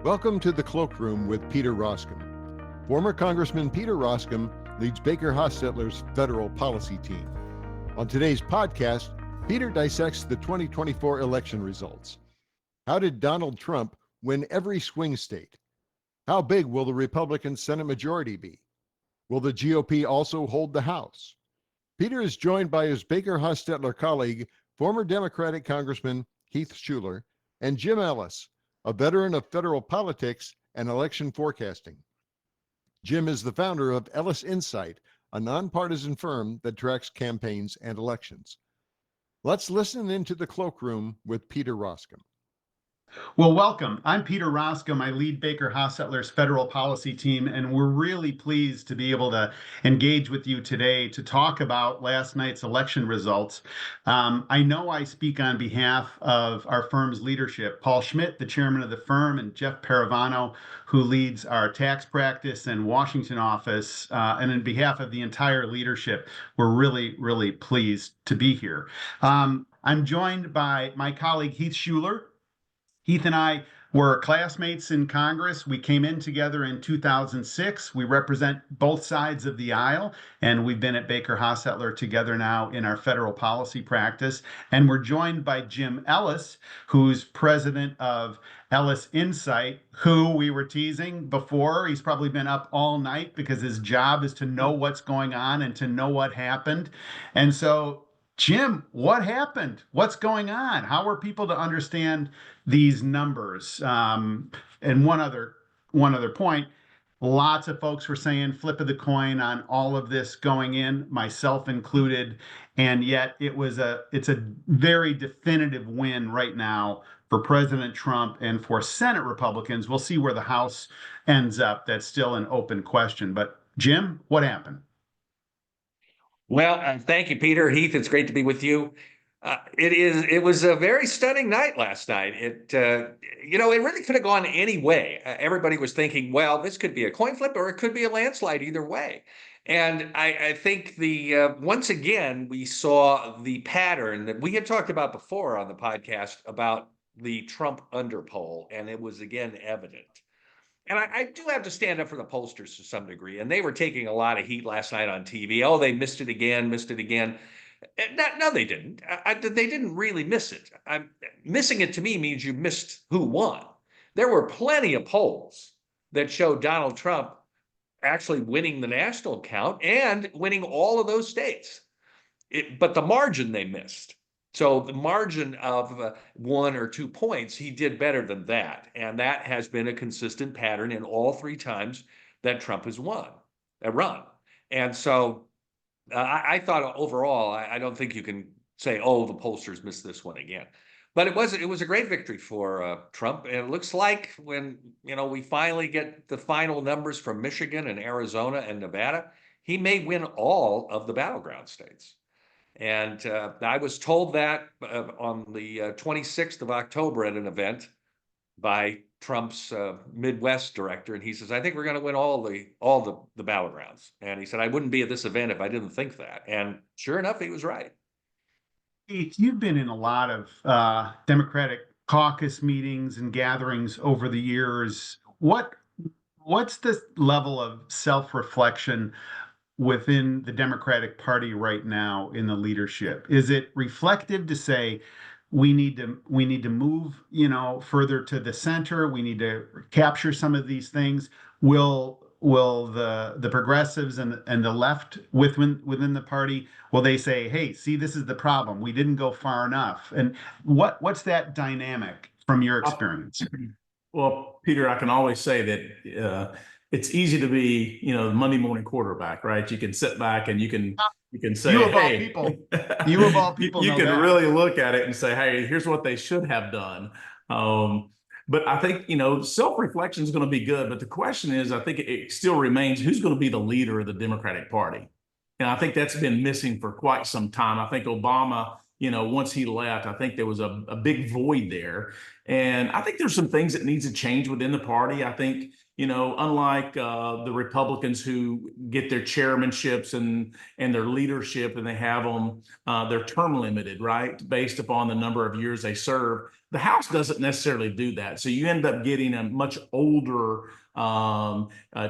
Welcome to the Cloakroom with Peter Roskam. Former Congressman Peter Roskam leads Baker Hostetler's federal policy team. On today's podcast, Peter dissects the 2024 election results. How did Donald Trump win every swing state? How big will the Republican Senate majority be? Will the GOP also hold the House? Peter is joined by his Baker Hostetler colleague, former Democratic Congressman Heath Shuler, and Jim Ellis, a veteran of federal politics and election forecasting. Jim is the founder of Ellis Insight, a nonpartisan firm that tracks campaigns and elections. Let's listen into the Cloakroom with Peter Roskam. Well, welcome. I'm Peter Roskam. I lead Baker Hostetler's federal policy team, and we're really pleased to be able to engage with you today to talk about last night's election results. I know I speak on behalf of our firm's leadership, Paul Schmidt, the chairman of the firm, and Jeff Paravano, who leads our tax practice and Washington office. And on behalf of the entire leadership, we're really pleased to be here. I'm joined by my colleague, Heath Shuler. Heath and I were classmates in Congress. We came in together in 2006. We represent both sides of the aisle, and we've been at Baker Hostetler together now in our federal policy practice. And we're joined by Jim Ellis, who's president of Ellis Insight, who we were teasing before. He's probably been up all night because his job is to know what's going on and to know what happened. And so, Jim, what happened? What's going on? How are people to understand these numbers? And one other point, lots of folks were saying flip of the coin on all of this going in, myself included, and yet it's a very definitive win right now for President Trump and for Senate Republicans. We'll see where the House ends up. That's still an open question. But Jim, what happened? Well, thank you, Peter. Heath, it's great to be with you. It was a very stunning night last night. It really could have gone any way. Everybody was thinking, well, this could be a coin flip or it could be a landslide either way. And I think once again, we saw the pattern that we had talked about before on the podcast about the Trump underpoll, and it was again evident. And I do have to stand up for the pollsters to some degree. And they were taking a lot of heat last night on TV. Oh, they missed it again. No, they didn't. They didn't really miss it. Missing it to me means you missed who won. There were plenty of polls that showed Donald Trump actually winning the national count and winning all of those states. But the margin they missed. So the margin of 1 or 2 points, he did better than that. And that has been a consistent pattern in all 3 times that Trump has run. And so I thought overall, I don't think you can say, oh, the pollsters missed this one again. But it was a great victory for Trump. And it looks like when we finally get the final numbers from Michigan and Arizona and Nevada, he may win all of the battleground states. And I was told that on the 26th of October at an event by Trump's Midwest director. And he says, I think we're going to win all the battlegrounds. And he said, I wouldn't be at this event if I didn't think that. And sure enough, he was right. Keith, you've been in a lot of Democratic caucus meetings and gatherings over the years. What's the level of self-reflection within the Democratic Party right now in the leadership? Is it reflective to say we need to move, further to the center? We need to capture some of these things. Will the progressives and the left within the party, will they say, hey, see, this is the problem. We didn't go far enough. And what's that dynamic from your experience? Well, Peter, I can always say that it's easy to be, the Monday morning quarterback, right? You can sit back and you can say, you of all hey, people, you of all people, you can that. really look at it and say, hey, here's what they should have done. But I think, self-reflection is going to be good. But the question is, I think it still remains, who's going to be the leader of the Democratic Party? And I think that's been missing for quite some time. I think Obama once he left, I think there was a big void there. And I think there's some things that needs to change within the party. I think, unlike the Republicans who get their chairmanships and their leadership, and they have them, they're term limited, right, based upon the number of years they serve. The House doesn't necessarily do that. So you end up getting a much older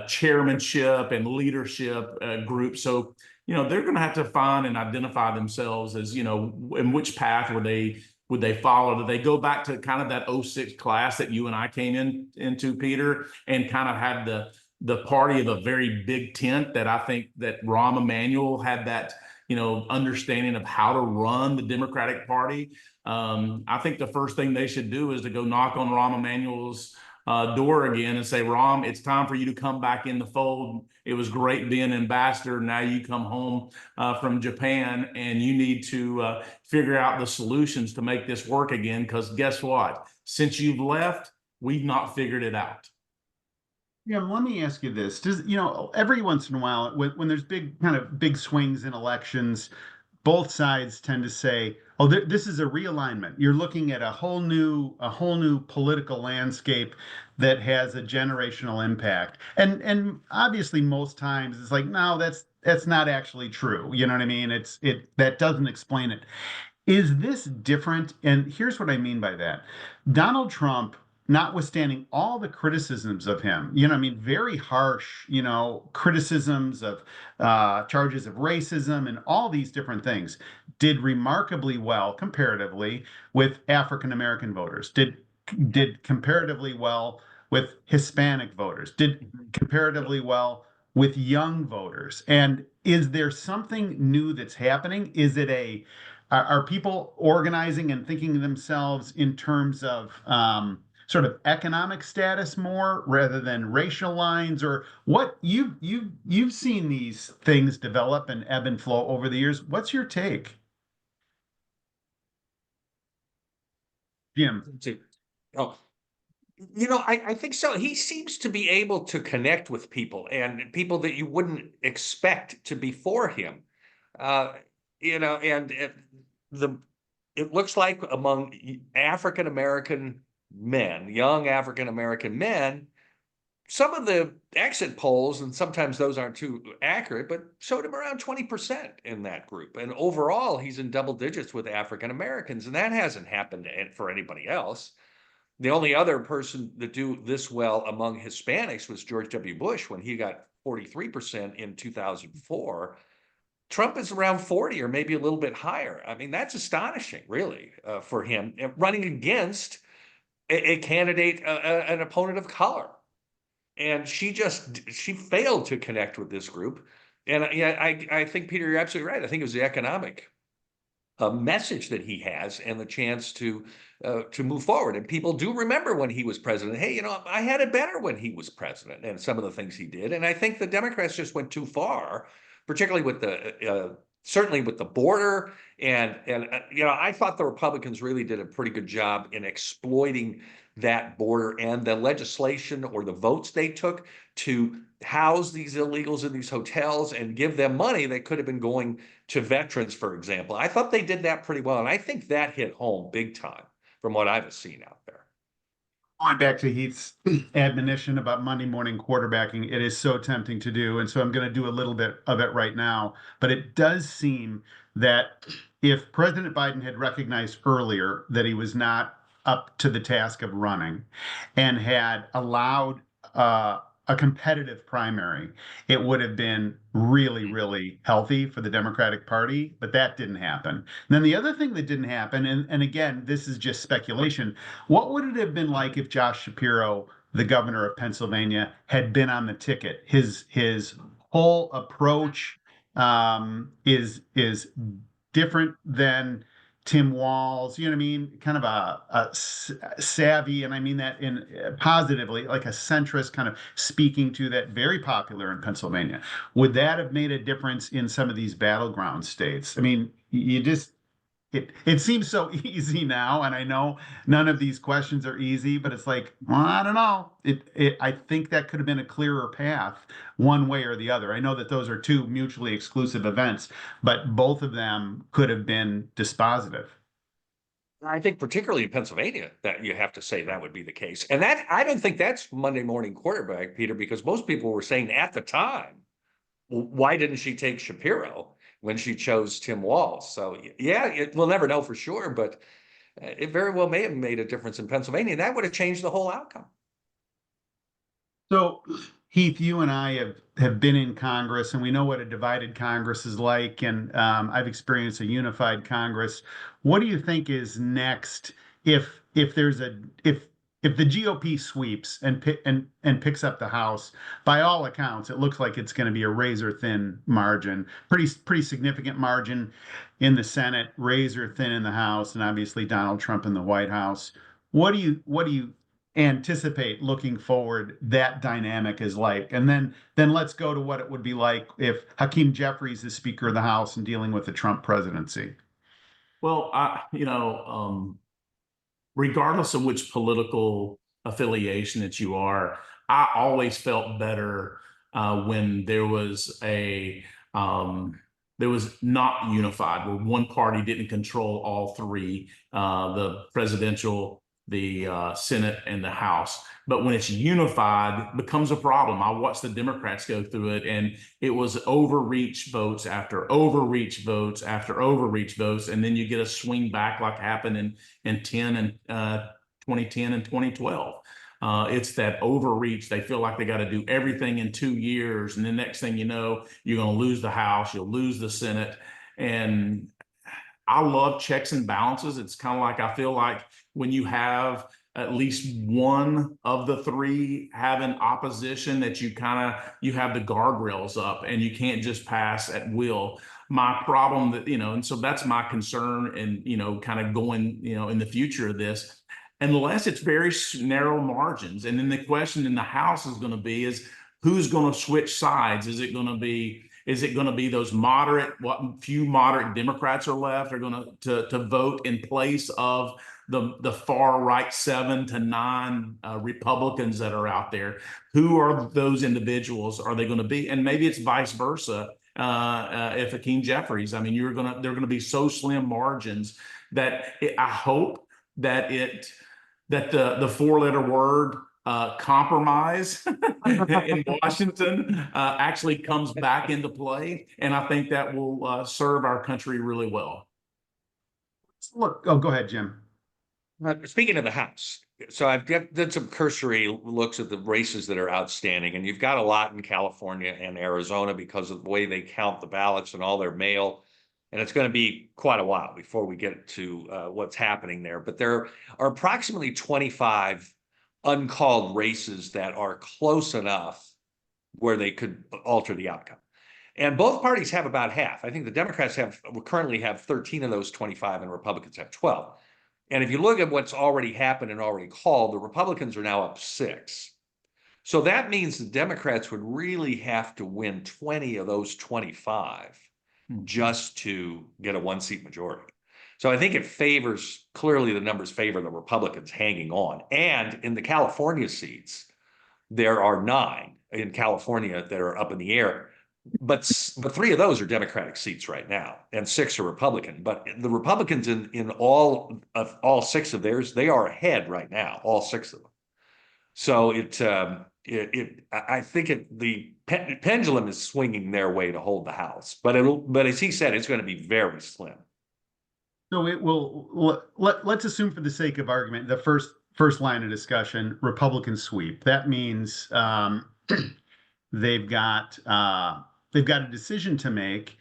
chairmanship and leadership group. So, they're going to have to find and identify themselves as, in which path would they follow? Do they go back to kind of that '06 class that you and I came into, Peter, and kind of have the party of a very big tent that I think that Rahm Emanuel had that, understanding of how to run the Democratic Party. I think the first thing they should do is to go knock on Rahm Emanuel's door again and say, Rahm, it's time for you to come back in the fold. It was great being ambassador. Now you come home from Japan, and you need to figure out the solutions to make this work again. Because guess what? Since you've left, we've not figured it out. Yeah, let me ask you this. Does, every once in a while, when there's big swings in elections, both sides tend to say, "Oh, this is a realignment. You're looking at a whole new political landscape that has a generational impact." And obviously, most times it's like, no, that's not actually true. You know what I mean? That doesn't explain it. Is this different? And here's what I mean by that. Donald Trump, notwithstanding all the criticisms of him, very harsh, criticisms of charges of racism and all these different things, did remarkably well comparatively with African American voters, did comparatively well with Hispanic voters, did comparatively well with young voters. And is there something new that's happening? Are people organizing and thinking of themselves in terms of sort of economic status more rather than racial lines? Or what you've seen these things develop and ebb and flow over the years. What's your take, Jim? Oh, I think so. He seems to be able to connect with people, and people that you wouldn't expect to be for him. And it looks like among African American men, young African American men, some of the exit polls, and sometimes those aren't too accurate, but showed him around 20% in that group. And overall, he's in double digits with African Americans, and that hasn't happened for anybody else. The only other person that do this well among Hispanics was George W. Bush when he got 43% in 2004. Trump is around 40 or maybe a little bit higher. I mean, that's astonishing, really, for him, running against a candidate, an opponent of color. And she failed to connect with this group. And I think, Peter, you're absolutely right. I think it was the economic message that he has and the chance to move forward. And people do remember when he was president. Hey, I had it better when he was president, and some of the things he did. And I think the Democrats just went too far, particularly with certainly with the border. And I thought the Republicans really did a pretty good job in exploiting that border and the legislation or the votes they took to house these illegals in these hotels and give them money that could have been going to veterans, for example. I thought they did that pretty well. And I think that hit home big time from what I've seen out there. Going back to Heath's admonition about Monday morning quarterbacking, it is so tempting to do. And so I'm going to do a little bit of it right now. But it does seem that if President Biden had recognized earlier that he was not up to the task of running and had allowed a competitive primary, it would have been really, really healthy for the Democratic Party, but that didn't happen. And then the other thing that didn't happen, and again, this is just speculation, what would it have been like if Josh Shapiro, the governor of Pennsylvania, had been on the ticket? His whole approach is different than Tim Walz, you know what I mean? Kind of a savvy, and I mean that in positively, like a centrist kind of speaking to that, very popular in Pennsylvania. Would that have made a difference in some of these battleground states? I mean, it seems so easy now, and I know none of these questions are easy, but it's like, well, I don't know. I think that could have been a clearer path one way or the other. I know that those are two mutually exclusive events, but both of them could have been dispositive. I think particularly in Pennsylvania that you have to say that would be the case. And that I don't think that's Monday morning quarterback, Peter, because most people were saying at the time, why didn't she take Shapiro when she chose Tim Walz? So yeah, we'll never know for sure, but it very well may have made a difference in Pennsylvania. And that would have changed the whole outcome. So, Heath, you and I have been in Congress, and we know what a divided Congress is like. And I've experienced a unified Congress. What do you think is next if there's a if the GOP sweeps and picks up the House? By all accounts, it looks like it's going to be a razor thin margin, pretty significant margin in the Senate, razor thin in the House, and obviously Donald Trump in the White House. What do you anticipate looking forward that dynamic is like? And then let's go to what it would be like if Hakeem Jeffries is Speaker of the House and dealing with the Trump presidency. Well, regardless of which political affiliation that you are, I always felt better when there was not unified, where one party didn't control all three, the presidential, the Senate, and the House. But when it's unified, it becomes a problem. I watched the Democrats go through it, and it was overreach votes after overreach votes after overreach votes, and then you get a swing back like happened in 2010 and 2012. It's that overreach. They feel like they got to do everything in 2 years, and the next thing you know, you're going to lose the House, you'll lose the Senate. And I love checks and balances. It's kind of like, I feel like when you have at least one of the three having opposition, that you have the guardrails up and you can't just pass at will. My problem and so that's my concern, and, kind of going, in the future of this, unless it's very narrow margins. And then the question in the House is going to be is who's going to switch sides? Is it going to be those what few moderate Democrats are left are going to vote in place of the far right 7 to 9 Republicans that are out there? Who are those individuals? Are they going to be? And maybe it's vice versa. If Hakeem Jeffries, I mean, they're going to be so slim margins that I hope that the 4-letter word compromise in Washington actually comes back into play, and I think that will serve our country really well. Look, oh, go ahead, Jim. Speaking of the House, so I've done some cursory looks at the races that are outstanding, and you've got a lot in California and Arizona because of the way they count the ballots and all their mail. And it's going to be quite a while before we get to what's happening there. But there are approximately 25 uncalled races that are close enough where they could alter the outcome. And both parties have about half. I think the Democrats currently have 13 of those 25, and Republicans have 12. And if you look at what's already happened and already called, the Republicans are now up 6. So that means the Democrats would really have to win 20 of those 25 just to get a 1-seat majority. So I think clearly the numbers favor the Republicans hanging on. And in the California seats, there are 9 in California that are up in the air. But 3 of those are Democratic seats right now, and 6 are Republican. But the Republicans in all 6 of theirs, they are ahead right now, all 6 of them. So I think the pendulum is swinging their way to hold the House, but as he said, it's going to be very slim. So it will. Let's assume, for the sake of argument, the first line of discussion, Republican sweep. That means they've got a decision to make.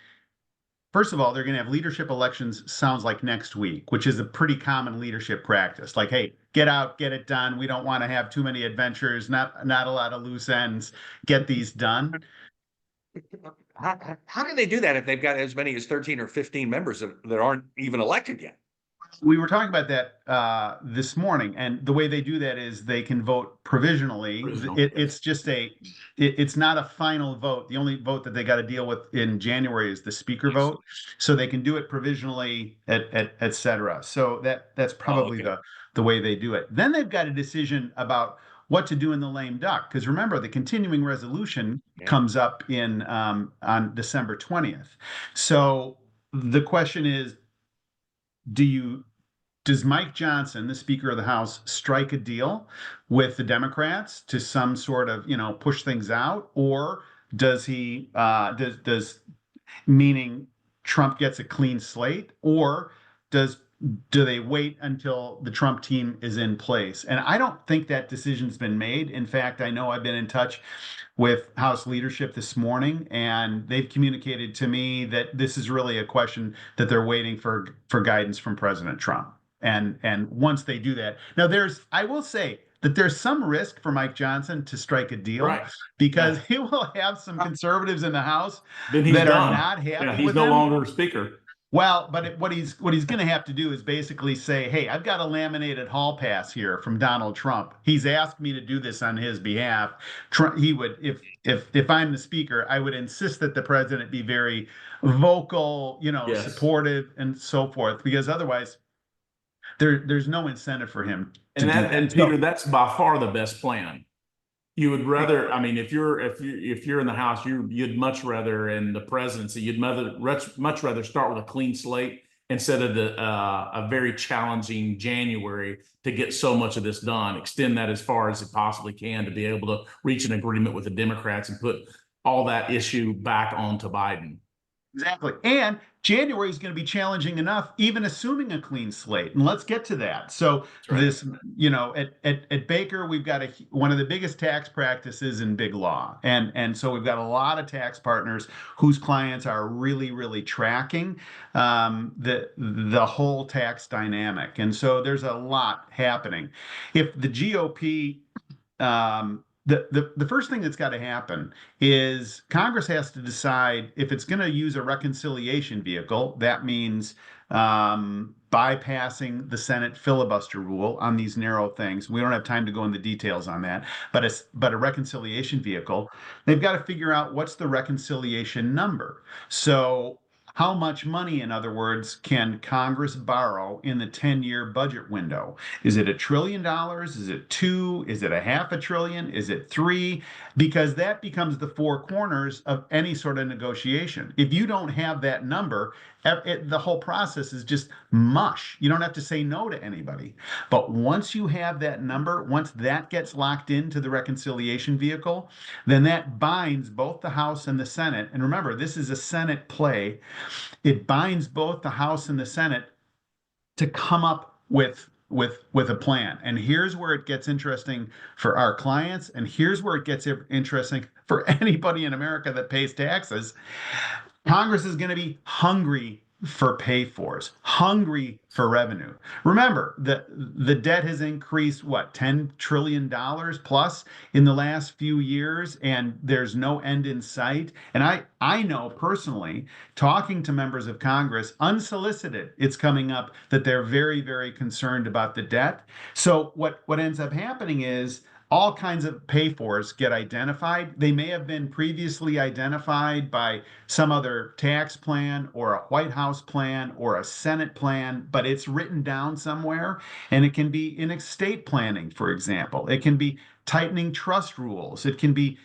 First of all, they're going to have leadership elections, sounds like next week, which is a pretty common leadership practice. Like, hey, get out, get it done. We don't want to have too many adventures, not a lot of loose ends. Get these done. How can they do that if they've got as many as 13 or 15 members that aren't even elected yet? We were talking about that this morning, and the way they do that is they can vote provisionally. Provisional, It's just it's not a final vote. The only vote that they got to deal with in January is the speaker vote, so they can do it provisionally, et cetera. So that's probably okay. the way they do it. Then they've got a decision about what to do in the lame duck, because remember the continuing resolution Yeah. comes up in on December 20th. So the question is, does Mike Johnson, the Speaker of the House, strike a deal with the Democrats to some sort of, push things out, or does he does meaning Trump gets a clean slate, or does do they wait until the Trump team is in place? And I don't think that decision's been made. In fact, I know I've been in touch with House leadership this morning, and they've communicated to me that this is really a question that they're waiting for guidance from President Trump. And once they do that, now I will say that there's some risk for Mike Johnson to strike a deal, Right. because Yeah. he will have some conservatives in the House Then he's that are done. not Yeah, happy he's with no him. longer speaker. Well, but what he's going to have to do is basically say, "Hey, I've got a laminated hall pass here from Donald Trump. He's asked me to do this on his behalf." He would, if I'm the speaker, I would insist that the president be very vocal, Yes. supportive, and so forth, because otherwise, there's no incentive for him to do that. And Peter, that's by far the best plan. You would rather, I mean, if you're in the House, you'd much rather in the presidency, you'd much rather start with a clean slate instead of a very challenging January to get so much of this done. Extend that as far as it possibly can to be able to reach an agreement with the Democrats and put all that issue back onto Biden. Exactly. And January is going to be challenging enough, even assuming a clean slate. And let's get to that. So Right. this, at Baker, we've got one of the biggest tax practices in big law. And so we've got a lot of tax partners whose clients are really, really tracking the whole tax dynamic. And so there's a lot happening. If the GOP the first thing that's got to happen is Congress has to decide if it's going to use a reconciliation vehicle. That means bypassing the Senate filibuster rule on these narrow things. We don't have time to go into details on that, but a reconciliation vehicle. They've got to figure out what's the reconciliation number. So how much money, in other words, can Congress borrow in the 10-year budget window? Is it $1 trillion? Is it 2? Is it a $500 billion? Is it 3? Because that becomes the four corners of any sort of negotiation. If you don't have that number, the whole process is just mush. You don't have to say no to anybody. But once you have that number, once that gets locked into the reconciliation vehicle, then that binds both the House and the Senate. And remember, this is a Senate play. It binds both the House and the Senate to come up with a plan. And here's where it gets interesting for our clients, and here's where it gets interesting for anybody in America that pays taxes. Congress is going to be hungry for pay-fors, hungry for revenue. Remember, the debt has increased, $10 trillion plus in the last few years, and there's no end in sight. And I know personally, talking to members of Congress, unsolicited, it's coming up that they're very, very concerned about the debt. So what ends up happening is all kinds of pay-fors get identified. They may have been previously identified by some other tax plan or a White House plan or a Senate plan, but it's written down somewhere. And it can be in estate planning, for example. It can be tightening trust rules. It can be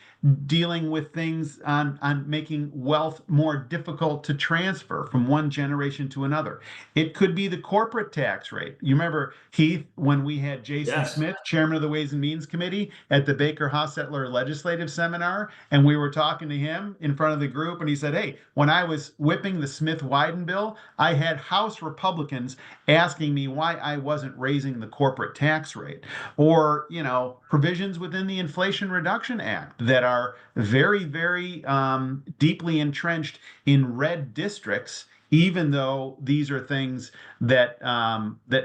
dealing with things on making wealth more difficult to transfer from one generation to another. It could be the corporate tax rate. You remember, Heath, when we had Jason Smith, chairman of the Ways and Means Committee, at the Baker-Hostetler Legislative Seminar, and we were talking to him in front of the group, and he said, "Hey, when I was whipping the Smith-Wyden bill, I had House Republicans asking me why I wasn't raising the corporate tax rate." Or, provisions within the Inflation Reduction Act that are very, very deeply entrenched in red districts, even though these are things that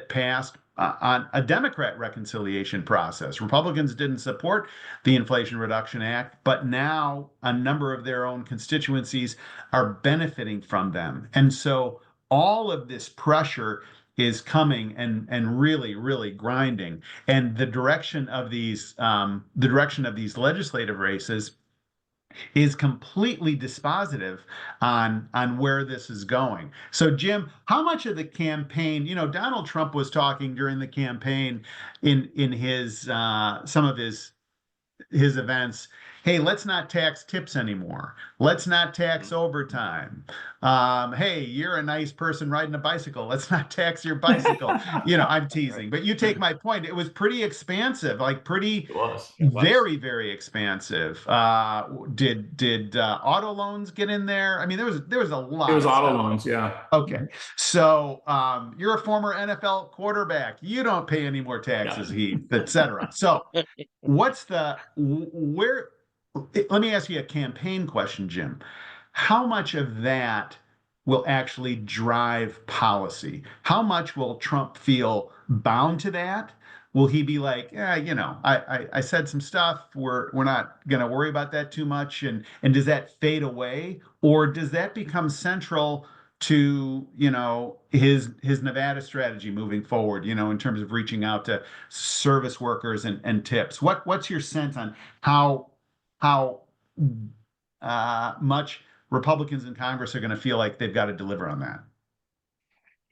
passed on a Democrat reconciliation process. Republicans didn't support the Inflation Reduction Act, but now a number of their own constituencies are benefiting from them. And so all of this pressure is coming and really, really grinding. And the direction of these legislative races is completely dispositive on where this is going. So, Jim, how much of the campaign, Donald Trump was talking during the campaign in his some of his events. Hey, let's not tax tips anymore. Let's not tax overtime. Hey, you're a nice person riding a bicycle. Let's not tax your bicycle. I'm teasing, but you take my point. It was pretty expansive, like pretty It was. very, very expansive. Did auto loans get in there? I mean, there was a lot. It was of auto stuff. loans, yeah. Okay, so you're a former NFL quarterback. You don't pay any more taxes, Heath, etc. So, where? Let me ask you a campaign question, Jim. How much of that will actually drive policy? How much will Trump feel bound to that? Will he be like, yeah, I said some stuff. We're not going to worry about that too much, and does that fade away, or does that become central to his Nevada strategy moving forward? In terms of reaching out to service workers and tips. What's your sense on how much Republicans in Congress are going to feel like they've got to deliver on that?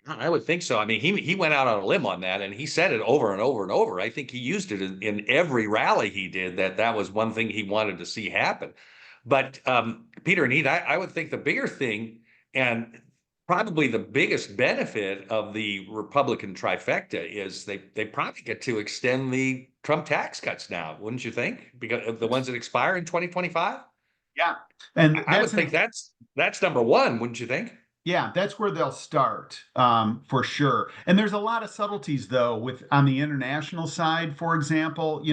I would think so. I mean, he went out on a limb on that, and he said it over and over and over. I think he used it in every rally he did, that was one thing he wanted to see happen. But Peter and Heath, I would think the bigger thing, and probably the biggest benefit of the Republican trifecta, is they probably get to extend the Trump tax cuts now, wouldn't you think? Because of the ones that expire in 2025? Yeah. And I would think that's number one, wouldn't you think? Yeah, that's where they'll start, for sure. And there's a lot of subtleties, though, on the international side. For example,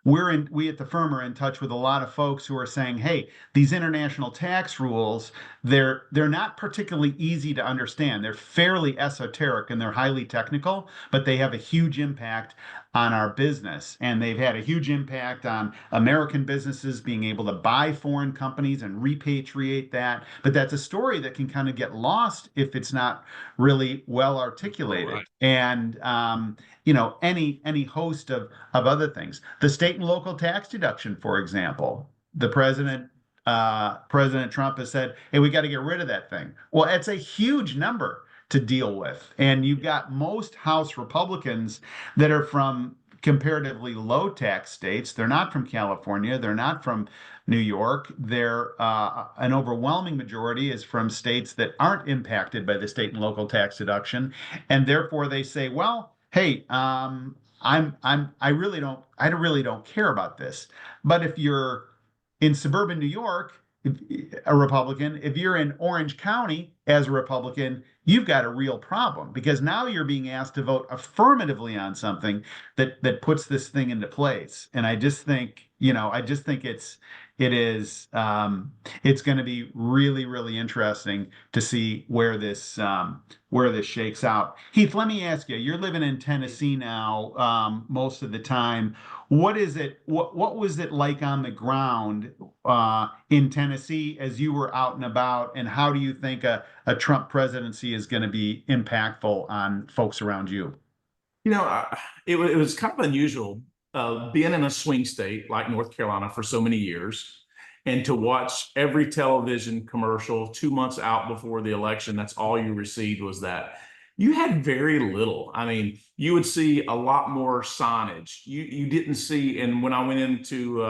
we at the firm are in touch with a lot of folks who are saying, "Hey, these international tax rules, they're not particularly easy to understand. They're fairly esoteric and they're highly technical, but they have a huge impact on our business, and they've had a huge impact on American businesses being able to buy foreign companies and repatriate that. But that's a story that can kind of get lost if it's not really well articulated." Right. And any host of other things. The state and local tax deduction, for example, the President Trump has said, "Hey, we got to get rid of that thing." Well, it's a huge number to deal with. And you've got most House Republicans that are from comparatively low tax states. They're not from California. They're not from New York. They're an overwhelming majority is from states that aren't impacted by the state and local tax deduction. And therefore they say, well, hey, I really don't care about this. But if you're in suburban New York, a Republican, if you're in Orange County as a Republican, you've got a real problem, because now you're being asked to vote affirmatively on something that puts this thing into place. And I just think it's going to be really, really interesting to see where this shakes out. Heath, let me ask you, you're living in Tennessee now, most of the time. What is it? What was it like on the ground in Tennessee as you were out and about? And how do you think a Trump presidency is going to be impactful on folks around you? It was kind of unusual being in a swing state like North Carolina for so many years, and to watch every television commercial 2 months out before the election. That's all you received, was that. You had very little. I mean, you would see a lot more signage. You didn't see, and when I went into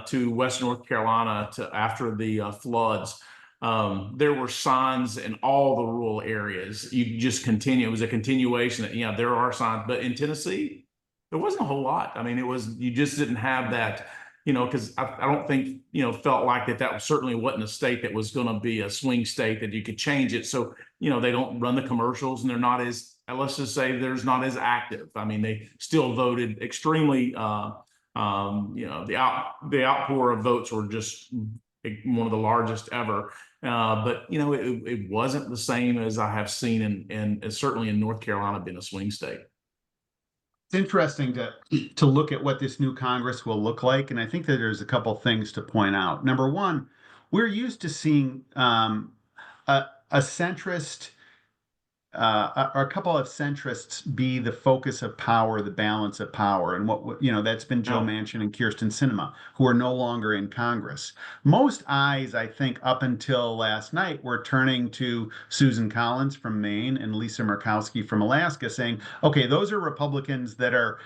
to West North Carolina after the floods, there were signs in all the rural areas. You just continue. It was a continuation that, there are signs, but in Tennessee, there wasn't a whole lot. I mean, you just didn't have that, because I don't think, felt like that certainly wasn't a state that was going to be a swing state that you could change it. So, they don't run the commercials, and they're not as, let's just say, there's not as active. I mean, they still voted extremely, the outpour of votes were just one of the largest ever. But it wasn't the same as I have seen in certainly in North Carolina being a swing state. It's interesting to look at what this new Congress will look like, and I think that there's a couple things to point out. Number one, we're used to seeing a centrist a couple of centrists be the focus of power, the balance of power, and that's been Joe No. Manchin and Kyrsten Sinema, who are no longer in Congress. Most eyes, I think, up until last night, were turning to Susan Collins from Maine and Lisa Murkowski from Alaska, saying, "Okay, those are Republicans that are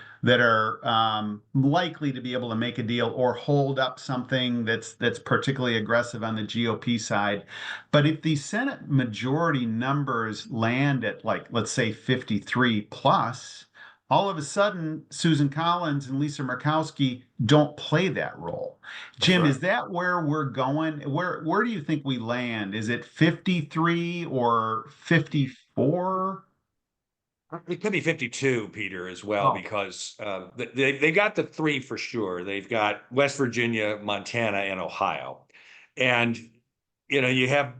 likely to be able to make a deal or hold up something that's particularly aggressive on the GOP side." But if the Senate majority numbers land at, like, let's say 53 plus, all of a sudden Susan Collins and Lisa Murkowski don't play that role. Jim, right. is that where we're going? Where do you think we land? Is it 53 or 54? It could be 52, Peter, as well, Oh, because they got the three for sure. They've got West Virginia, Montana, and Ohio. And, you have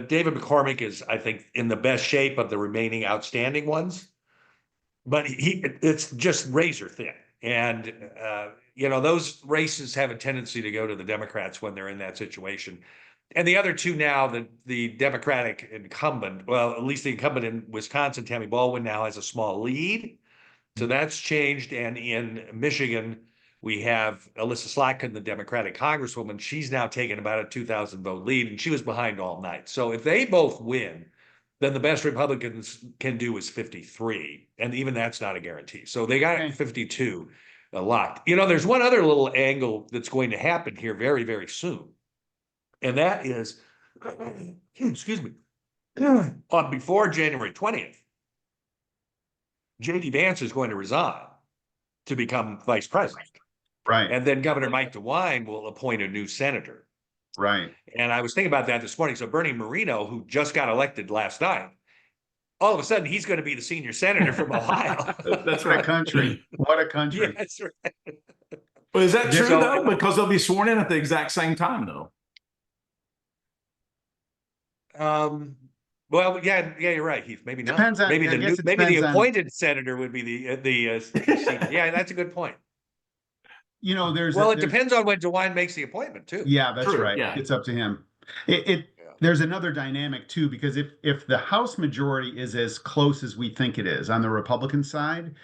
David McCormick is, I think, in the best shape of the remaining outstanding ones, but it's just razor thin. And, those races have a tendency to go to the Democrats when they're in that situation. And the other two now, the Democratic incumbent, well, at least the incumbent in Wisconsin, Tammy Baldwin, now has a small lead. So that's changed. And in Michigan, we have Alyssa Slotkin, the Democratic Congresswoman. She's now taken about a 2,000 vote lead, and she was behind all night. So if they both win, then the best Republicans can do is 53. And even that's not a guarantee. So they got 52 locked. There's one other little angle that's going to happen here very, very soon. And that is, excuse me, before January 20th, J.D. Vance is going to resign to become vice president. right, And then Governor Mike DeWine will appoint a new senator. right. And I was thinking about that this morning. So Bernie Moreno, who just got elected last night, all of a sudden he's going to be the senior senator from Ohio. That's What a right. country. What a country. Yeah, that's right. But is that true, So- though? Because they'll be sworn in at the exact same time, though. Well, yeah, you're right, Heath. Maybe not. Depends on- maybe I guess it maybe the depends on- appointed senator would be the senior. Yeah, that's a good point. There's Well, it depends on when DeWine makes the appointment too. Yeah, that's True, right. yeah. It's up to him. There's another dynamic too, because if the House majority is as close as we think it is on the Republican side,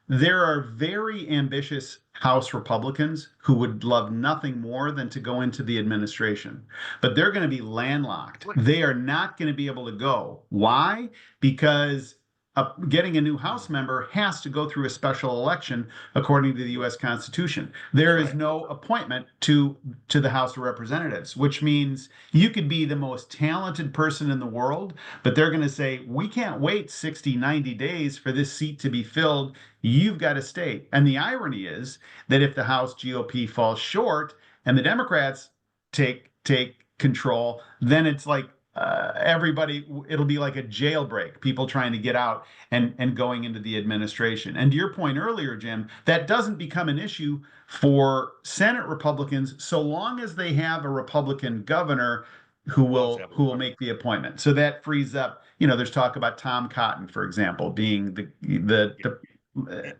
there are very ambitious House Republicans who would love nothing more than to go into the administration, but they're going to be landlocked. They are not going to be able to go. Why? Because getting a new House member has to go through a special election according to the U.S. Constitution. There is no appointment to the House of Representatives, which means you could be the most talented person in the world, but they're going to say, we can't wait 60, 90 days for this seat to be filled. You've got to stay. And the irony is that if the House GOP falls short and the Democrats take control, then it's like it'll be like a jailbreak, people trying to get out and going into the administration. And to your point earlier, Jim, that doesn't become an issue for Senate Republicans so long as they have a Republican governor who will make the appointment. So that frees up, there's talk about Tom Cotton, for example, being the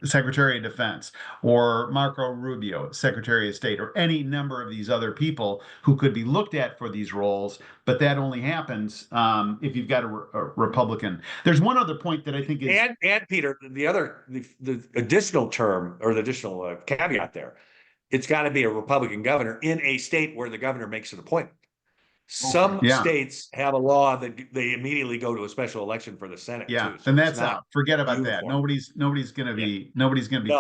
Secretary of Defense, or Marco Rubio, Secretary of State, or any number of these other people who could be looked at for these roles. But that only happens if you've got a Republican. There's one other point that I think is and Peter, the additional term or the additional caveat there, it's got to be a Republican governor in a state where the governor makes an appointment. Some states have a law that they immediately go to a special election for the Senate. Yeah, too, so and that's out. Forget about that. Nobody's going to be playing. Nobody's going to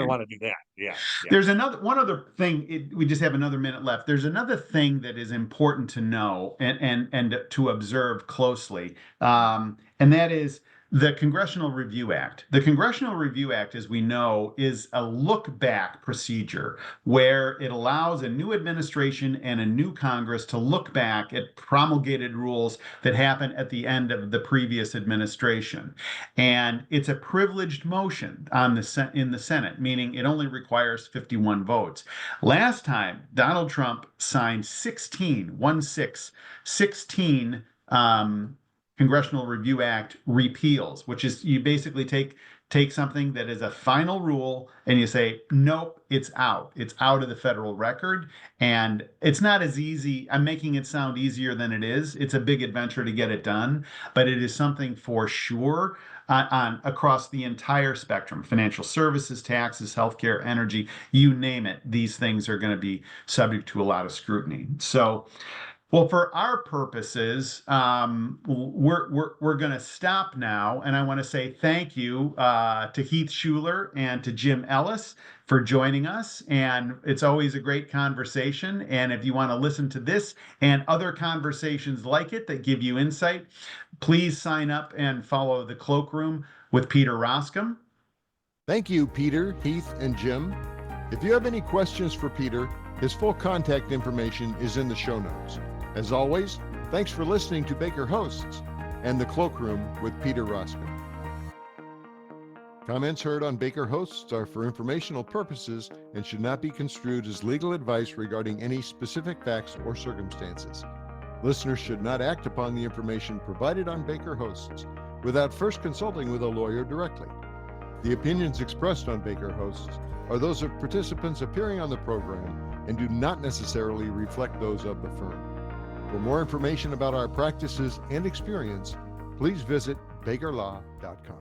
want to do that. Yeah. There's one other thing. We just have another minute left. There's another thing that is important to know and to observe closely, and that is the Congressional Review Act. The Congressional Review Act, as we know, is a look-back procedure where it allows a new administration and a new Congress to look back at promulgated rules that happened at the end of the previous administration. And it's a privileged motion in the Senate, meaning it only requires 51 votes. Last time, Donald Trump signed 16 Congressional Review Act repeals, which is you basically take take something that is a final rule and you say, nope, it's out. It's out of the federal record. And it's not as easy. I'm making it sound easier than it is. It's a big adventure to get it done, but it is something for sure on across the entire spectrum: financial services, taxes, healthcare, energy, you name it. These things are going to be subject to a lot of scrutiny. So, well, for our purposes, we're going to stop now, and I want to say thank you to Heath Schuler and to Jim Ellis for joining us. And it's always a great conversation. And if you want to listen to this and other conversations like it that give you insight, please sign up and follow the Cloakroom with Peter Roskam. Thank you, Peter, Heath, and Jim. If you have any questions for Peter, his full contact information is in the show notes. As always, thanks for listening to Baker Hosts and the Cloakroom with Peter Roskam. Comments heard on Baker Hosts are for informational purposes and should not be construed as legal advice regarding any specific facts or circumstances. Listeners should not act upon the information provided on Baker Hosts without first consulting with a lawyer directly. The opinions expressed on Baker Hosts are those of participants appearing on the program and do not necessarily reflect those of the firm. For more information about our practices and experience, please visit bakerlaw.com.